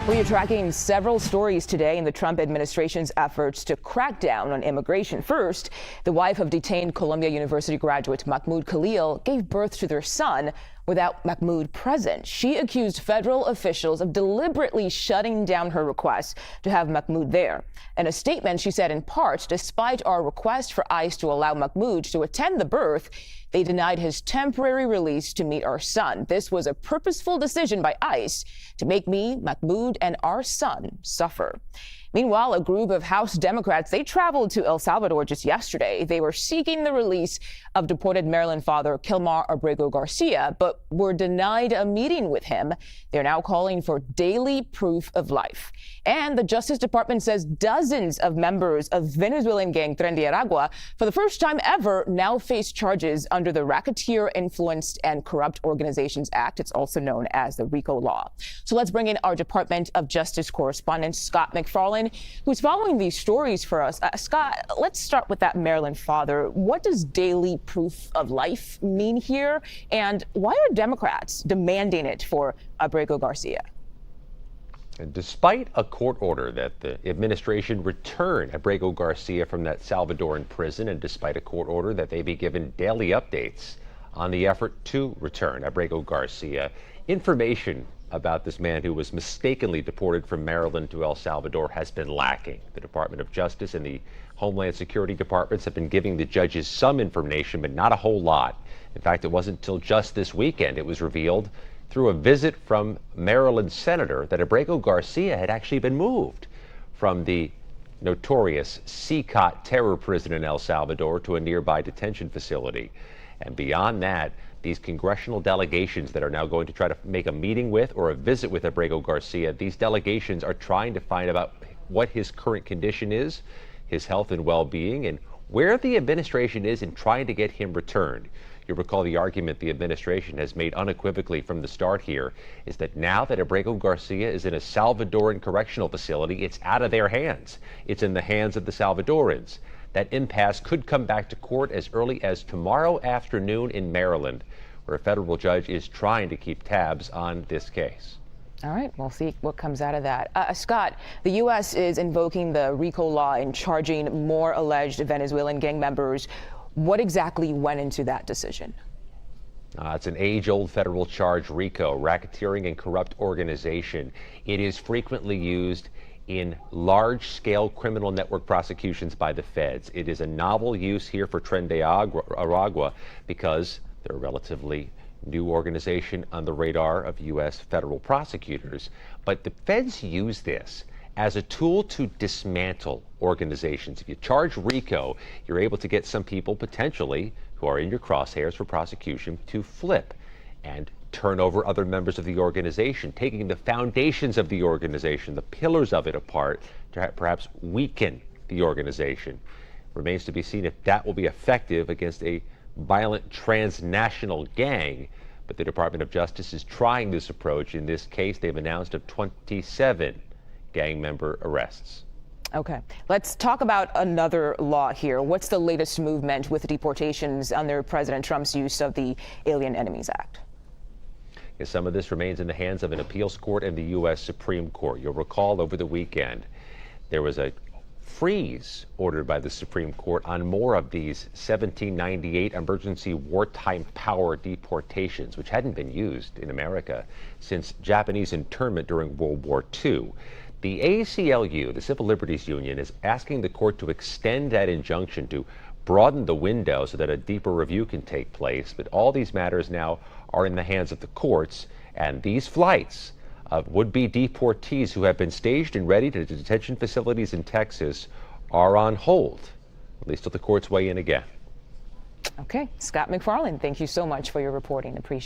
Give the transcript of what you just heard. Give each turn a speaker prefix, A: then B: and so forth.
A: We are tracking several stories today in the Trump administration's efforts to crack down on immigration. First, the wife of detained Columbia University graduate Mahmoud Khalil gave birth to their son without Mahmoud present. She accused federal officials of deliberately shutting down her request to have Mahmoud there. In a statement, she said, in part, despite our request for ICE to allow Mahmoud to attend the birth, they denied his temporary release to meet our son. This was a purposeful decision by ICE to make me, Mahmoud, and our son suffer. Meanwhile, a group of House Democrats, they traveled to El Salvador just yesterday. They were seeking the release of deported Maryland father Kilmar Abrego Garcia, but were denied a meeting with him. They're now calling for daily proof of life. And the Justice Department says dozens of members of Venezuelan gang Tren de Aragua, for the first time ever, now face charges under the Racketeer Influenced and Corrupt Organizations Act. It's also known as the RICO law. So let's bring in our Department of Justice correspondent, Scott MacFarlane, who's following these stories for us. Scott, let's start with that Maryland father. What does daily proof of life mean here? And why are Democrats demanding it for Abrego Garcia?
B: And despite a court order that the administration return Abrego Garcia from that Salvadoran prison, and despite a court order that they be given daily updates on the effort to return Abrego Garcia, information about this man who was mistakenly deported from Maryland to El Salvador has been lacking. The Department of Justice and the Homeland Security departments have been giving the judges some information, but not a whole lot. In fact, it wasn't until just this weekend it was revealed through a visit from Maryland Senator that Abrego Garcia had actually been moved from the notorious CBS terror prison in El Salvador to a nearby detention facility. And beyond that, these congressional delegations that are now going to try to make a meeting with or a visit with Abrego Garcia, these delegations are trying to find out what his current condition is, his health and well-being, and where the administration is in trying to get him returned. You'll recall the argument the administration has made unequivocally from the start here is that now that Abrego Garcia is in a Salvadoran correctional facility, it's out of their hands. It's in the hands of the Salvadorans. That impasse could come back to court as early as tomorrow afternoon in Maryland, where a federal judge is trying to keep tabs on this case.
A: All right, we'll see what comes out of that. Scott, the U.S. is invoking the RICO law and charging more alleged Venezuelan gang members. What exactly went into that decision?
B: It's an age-old federal charge, RICO, racketeering and corrupt organization. It is frequently used in large-scale criminal network prosecutions by the feds. It is a novel use here for Tren de Aragua because they're a relatively new organization on the radar of U.S. federal prosecutors. But the feds use this as a tool to dismantle organizations. If you charge RICO, you're able to get some people potentially who are in your crosshairs for prosecution to flip and turn over other members of the organization, taking the foundations of the organization, the pillars of it apart, to perhaps weaken the organization. Remains to be seen if that will be effective against a violent transnational gang. But the Department of Justice is trying this approach. In this case, they've announced of 27 gang member arrests.
A: Okay, let's talk about another law here. What's the latest movement with deportations under President Trump's use of the Alien Enemies Act?
B: Yes, some of this remains in the hands of an appeals court and the U.S. Supreme Court. You'll recall over the weekend there was a freeze ordered by the Supreme Court on more of these 1798 emergency wartime power deportations, which hadn't been used in America since Japanese internment during World War II. The ACLU, the Civil Liberties Union, is asking the court to extend that injunction to broaden the window so that a deeper review can take place. But all these matters now are in the hands of the courts, and these flights of would-be deportees who have been staged and ready to detention facilities in Texas are on hold, at least till the courts weigh in again.
A: Okay, Scott MacFarlane, thank you so much for your reporting. Appreciate it.